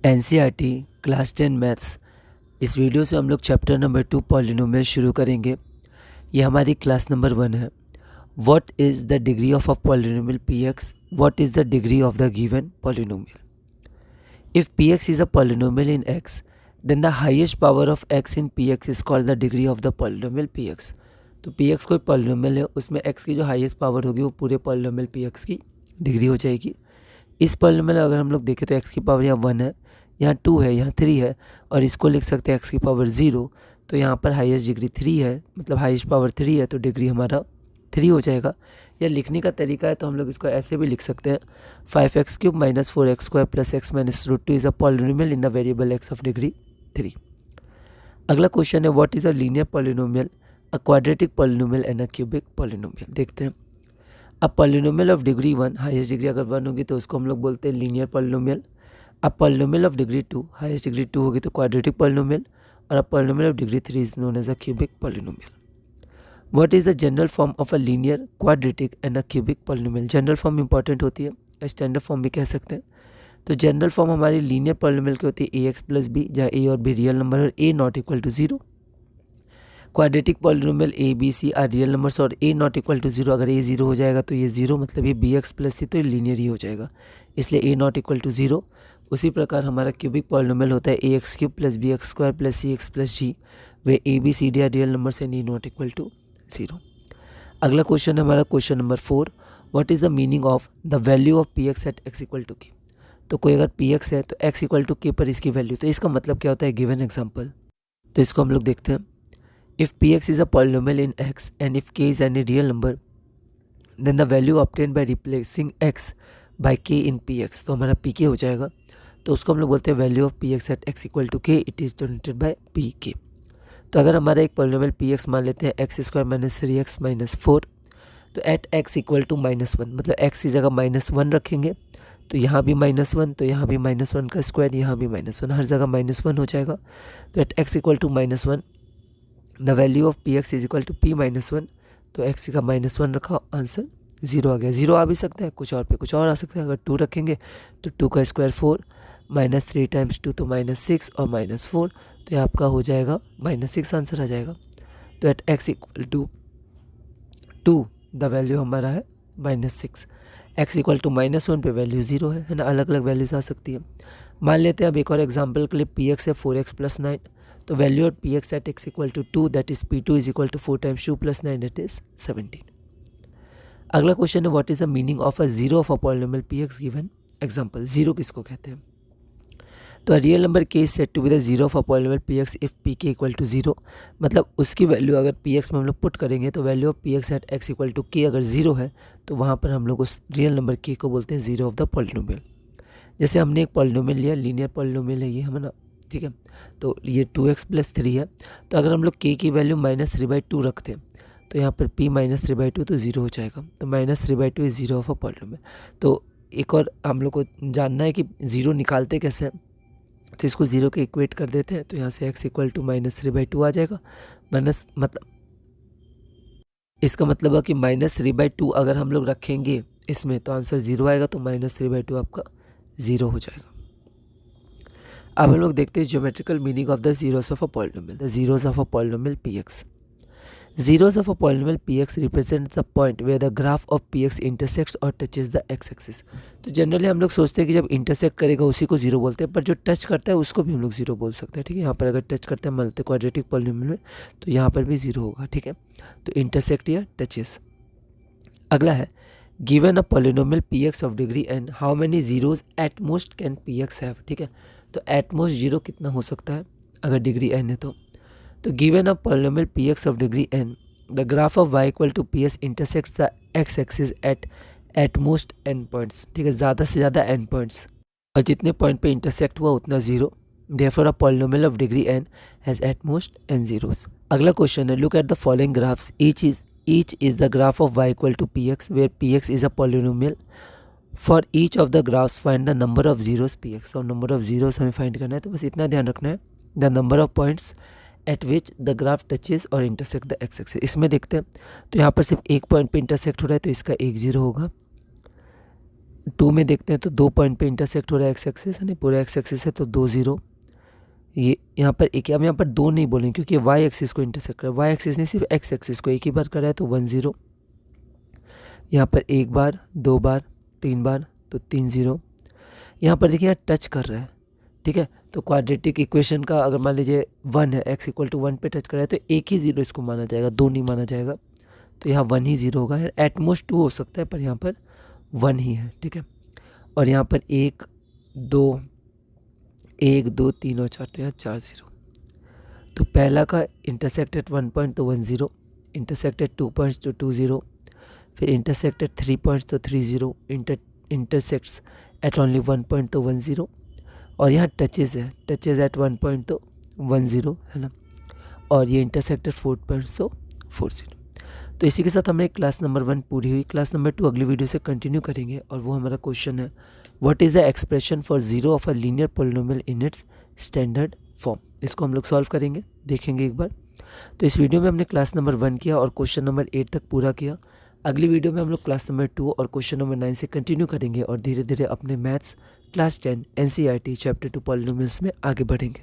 NCERT class 10 maths. इस video से हम लोग चैप्टर नंबर 2 पॉलिनोमियल शुरू करेंगे। ये हमारी क्लास नंबर 1 है। What is the degree of a polynomial px? What is the degree of the given polynomial? If px is a polynomial in x, then the highest power of x in px is called the degree of the polynomial px. तो px कोई polynomial है, उसमें x की जो highest power होगी वो पूरे polynomial px की डिग्री हो जाएगी। इस पॉलिनोमियल अगर हम लोग देखें तो x की पावर यहाँ 1 है, यहाँ 2 है, यहाँ 3 है, और इसको लिख सकते हैं x की पावर 0। तो यहाँ पर हाईएस्ट डिग्री 3 है, मतलब हाईएस्ट पावर 3 है, तो डिग्री हमारा 3 हो जाएगा। या लिखने का तरीका है तो हम लोग इसको ऐसे भी लिख सकते हैं, 5x³ - 4x² + x - √2 is a polynomial in the variable x of degree 3। अगला क्वेश्चन है, what is a linear polynomial, a quadratic polynomial and a cubic polynomial. देखते हैं। A polynomial of degree 1, highest degree अगर 1 होगी तो उसको हम लोग बोलते हैं linear polynomial. A polynomial of degree 2, highest degree 2 होगी तो क्वाड्रेटिक पॉलिनोमियल। और a polynomial of degree 3 is known as a cubic polynomial. What is the general form of a linear, quadratic and a cubic polynomial? General form important होती है, standard form भी कह सकते हैं। तो जनरल फॉर्म हमारी linear polynomial की होती है ax + b, जहाँ a और b रियल नंबर और a not equal to 0। Quadratic polynomial a b c are real numbers और a नॉट इक्वल टू 0। अगर a 0 हो जाएगा तो ये 0, मतलब ये bx + c, तो ये लीनियर ही हो जाएगा, इसलिए a नॉट इक्वल टू 0। उसी प्रकार हमारा क्यूबिक पॉलिनोमियल होता है ax³ + bx² + cx + g, where a b c d are real numbers and a not equal to 0। अगला क्वेश्चन है हमारा question number 4, what is the meaning of the value of px at x equal to k? तो कोई अगर px है तो x equal to k पर इसकी वैल्यू, तो इसका मतलब क्या होता है? Given example. तो इसको हम लोग देखते हैं। If px is a polynomial in x and if k is any real number, then the value obtain by replacing x by k in px, तो हमारा pk हो जाएगा। तो उसको हम लोग बोलते हैं value of px at x equal to k, it is generated by pk। तो अगर हमारा एक पॉलिनोमियल px मान लेते हैं x² - 3x - 4, तो एट x इक्वल टू -1, मतलब x की जगह -1 रखेंगे, तो यहाँ भी -1, तो यहाँ भी -1 का स्क्वायर, यहाँ भी -1, हर जगह -1 हो जाएगा। तो at x equal to -1 the value of px is equal to p - 1, तो x का -1 रखा, आंसर 0 आ गया। 0 आ भी सकता है, कुछ और पे कुछ और आ सकता है। अगर 2 रखेंगे तो 2 का स्क्वायर 4, -3 × 2 तो -6 और -4, तो ये आपका हो जाएगा -6, आंसर आ जाएगा। तो at x equal to 2 the value हमारा है -6। x इक्वल टू -1 पे वैल्यू 0 है ना, अलग अलग वैल्यूज आ सकती है। मान लेते हैं अब एक और एग्जांपल के लिए, px है 4x + 9, तो value of px at x equal to 2, that is p2 is equal to 4 × 2 + 9, that is 17। अगला क्वेश्चन है, what is the meaning of a zero of a polynomial px given example? Zero किसको कहते हैं? तो real number k is set to be the zero of a polynomial px if pk equal to 0, मतलब उसकी value अगर px में हम लोग पुट करेंगे तो value of px at x equal to k अगर 0 है तो वहाँ पर हम लोग उस रियल नंबर k को बोलते हैं जीरो ऑफ द पॉलिनोमियल। जैसे हमने एक पॉलिनोमियल लिया, लीनियर पॉलिनोमियल है ये, हम ना, ठीक है। तो ये 2x + 3 है, तो अगर हम लोग k की वैल्यू -3/2 रखते हैं तो यहाँ पर p -3/2 तो 0 हो जाएगा, तो -3/2 is zero of a polynomial. तो एक और हम लोग को जानना है कि 0 निकालते कैसे हैं, तो इसको 0 के इक्वेट कर देते हैं, तो यहाँ से x इक्वल टू -3/2 आ जाएगा। मतलब इसका मतलब है कि -3/2 अगर हम लोग रखेंगे इसमें तो आंसर 0 आएगा, तो -3/2 आपका 0 हो जाएगा। अब हम लोग देखते हैं geometrical meaning of the zeros of a polynomial. The zeros of a polynomial px, zeros of a polynomial px represent the point where the graph of px intersects or touches the x-axis। तो generally हम लोग सोचते हैं कि जब intersect करेगा उसी को जीरो बोलते हैं, पर जो टच करता है उसको भी हम लोग जीरो बोल सकते हैं, ठीक है। यहाँ पर अगर टच करते हैं मल्टी क्वाड्रेटिक पॉलिनोमियल में तो यहाँ पर भी जीरो होगा, ठीक है। तो इंटरसेक्ट या टचेस। अगला है, given a polynomial px of degree n, how many zeros at most can px have, ठीक है। तो एट मोस्ट जीरो कितना हो सकता है अगर डिग्री n है तो given a polynomial px of degree n, the graph of y equal to ps intersects the x axis at most n points, ठीक है, ज़्यादा से ज़्यादा n पॉइंट्स, और जितने पॉइंट पे इंटरसेक्ट हुआ उतना zero. Therefore a polynomial of degree n has at most n zeros. अगला क्वेश्चन है, look at the following graphs, each is the graph of y equal to px where px is a polynomial. For each of the graphs find the number of zeros px, तो number of zeros हमें find करना है, तो बस इतना ध्यान रखना है, the number of points at which the graph touches और इंटरसेक्ट द एक्स एक्सिस। इसमें देखते हैं तो यहाँ पर सिर्फ एक पॉइंट पे इंटरसेक्ट हो रहा है, तो इसका 1 0 होगा। 2 में देखते हैं तो 2 पॉइंट पे इंटरसेक्ट हो रहा है एक्स एक्सिस, यानी पूरा एक्स एक्सिस है तो 2 0। ये यहाँ पर एक, हम यहाँ पर 2 नहीं बोलेंगे क्योंकि वाई एक्सिस को इंटरसेक्ट कर रहा है, वाई एक्सिस ने सिर्फ एक्स एक्सिस को एक ही बार करा है तो 1 0। यहाँ पर एक बार, 2 बार, 3 बार तो 3 0। यहाँ पर देखिए यहाँ टच कर रहा है, ठीक है। तो क्वाड्रेटिक इक्वेशन का अगर मान लीजिए 1 है, एक्स इक्वल टू 1 पे टच कर रहा है तो एक ही 0 इसको माना जाएगा, 2 नहीं माना जाएगा। तो यहाँ 1 ही 0 होगा, एटमोस्ट 2 हो सकता है पर यहाँ पर 1 ही है, ठीक है। और यहाँ पर 1 2 3 और 4 तो यहाँ 4 0। तो पहला का इंटरसेक्ट एट 1 पॉइंट तो 1 0, इंटरसेक्ट एट 2 पॉइंट्स तो 2 0, फिर इंटरसेक्ट एट 3 पॉइंट्स तो 3 0, इंटरसेक्ट्स एट ओनली 1 पॉइंट तो 1 0, और यहाँ टचेज है, टचेज एट 1 पॉइंट तो 1 0 है ना, और ये इंटरसेक्ट एट 4 पॉइंट्स तो 4 0। तो इसी के साथ हमें क्लास नंबर 1 पूरी हुई। क्लास नंबर 2 अगली वीडियो से कंटिन्यू करेंगे और वो हमारा क्वेश्चन है what is the expression for zero of a linear polynomial in its standard form. इसको हम लोग सॉल्व करेंगे, देखेंगे एक बार। तो इस वीडियो में हमने क्लास नंबर 1 किया और क्वेश्चन नंबर 8 तक पूरा किया। अगली वीडियो में हम लोग क्लास नंबर 2 और क्वेश्चन नंबर 9 से कंटिन्यू करेंगे और धीरे धीरे अपने maths class 10 NCERT chapter 2 polynomials में आगे बढ़ेंगे।